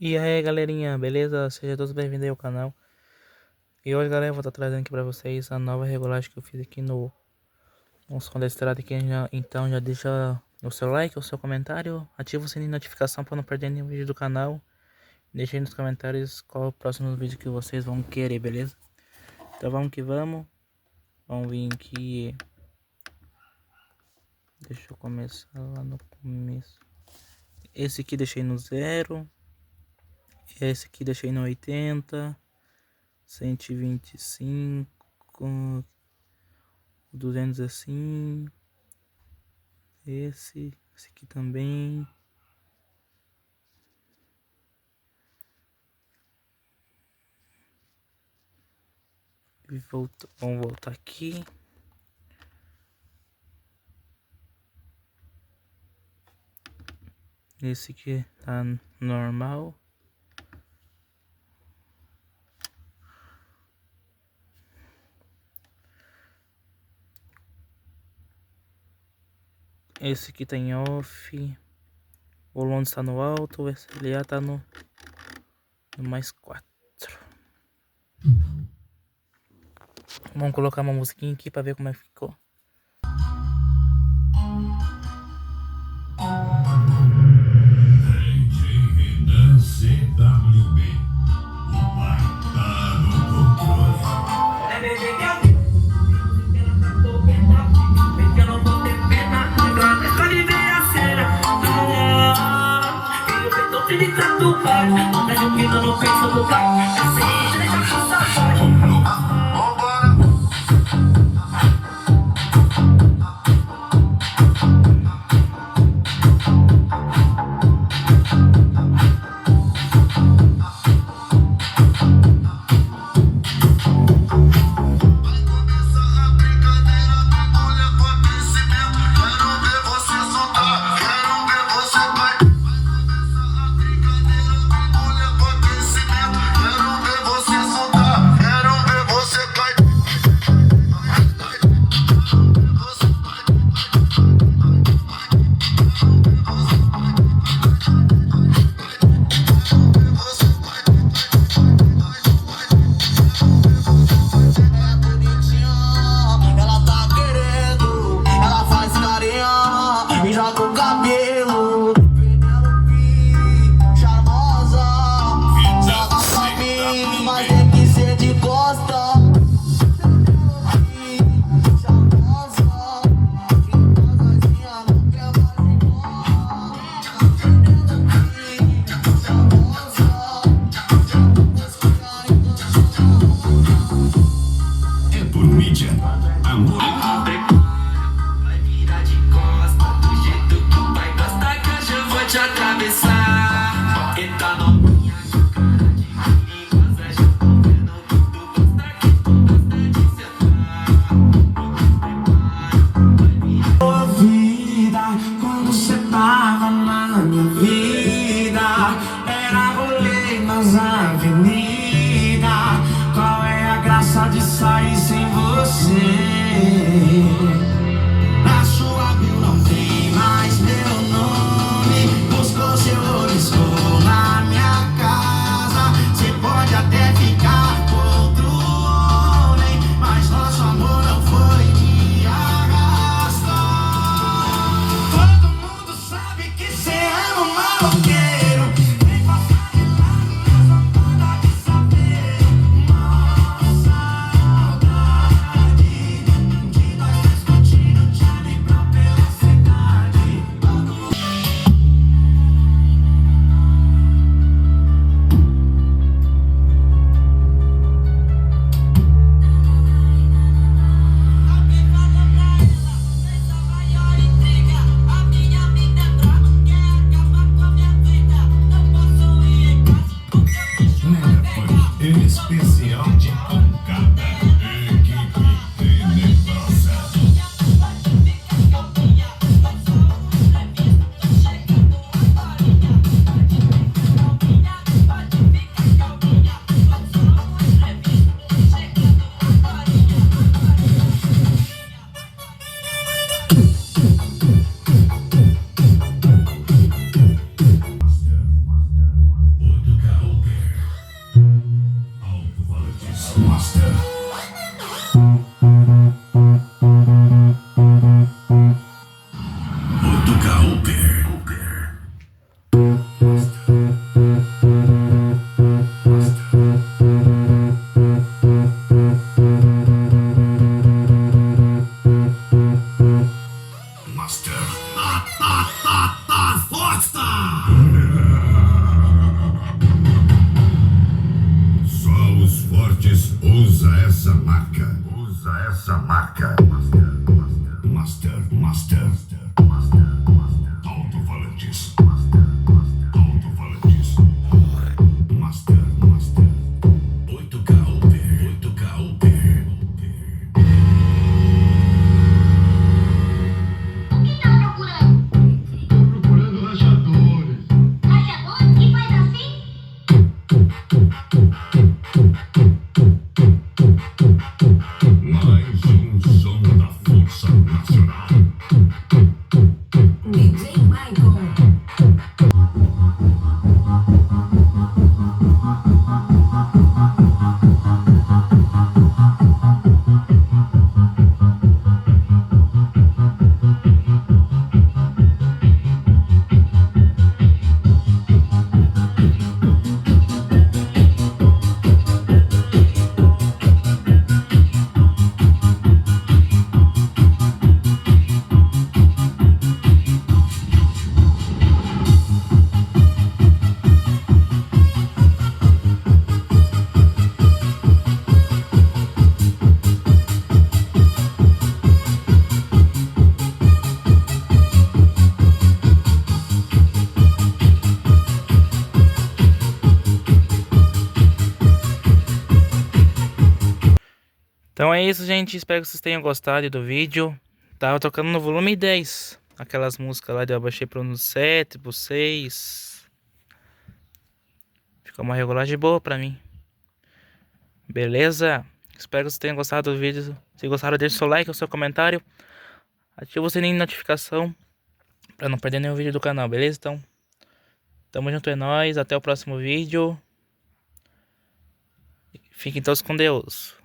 E aí galerinha, beleza? Sejam todos bem-vindos aí ao canal. E hoje galera, eu vou estar trazendo aqui pra vocês a nova regulagem que eu fiz aqui no som da estrada aqui. Então já deixa o seu like, o seu comentário, ativa o sininho de notificação para não perder nenhum vídeo do canal. Deixa aí nos comentários qual é o próximo vídeo que vocês vão querer, beleza? Então vamos que vamos. Vamos vir aqui. Deixa eu começar lá no começo. Esse aqui deixei no 0. Esse aqui deixei no 80. 125, 200 assim, esse aqui também, e vamos voltar aqui, esse aqui tá normal. Esse aqui tá em off, o volume está no alto, o SLA tá no mais 4. Vamos colocar uma musiquinha aqui para ver como é que ficou. CWB, o pai tá no controle. Eu não vou ter pena, só de ver a cena. Eu tô feliz pra tu, pai. Não tá jogando no peito do pai. Assim, deixa passar, pai. essa marca. Usa essa marca. Master. Alto-falantes. Alto-falantes. Master. 8K Upper. 8K Upper. O que tá procurando? Procurando rachadores. Rachador que faz assim? Mais um som da Força Nacional. DJ Michael. Então é isso, gente. Espero que vocês tenham gostado do vídeo. Tava tocando no volume 10. Aquelas músicas lá, eu abaixei para no 7, pro 6. Ficou uma regulagem boa pra mim. Beleza? Espero que vocês tenham gostado do vídeo. Se gostaram, deixe seu like, o seu comentário. Ative o sininho de notificação pra não perder nenhum vídeo do canal, beleza? Então, tamo junto, é nóis. Até o próximo vídeo. Fiquem todos com Deus.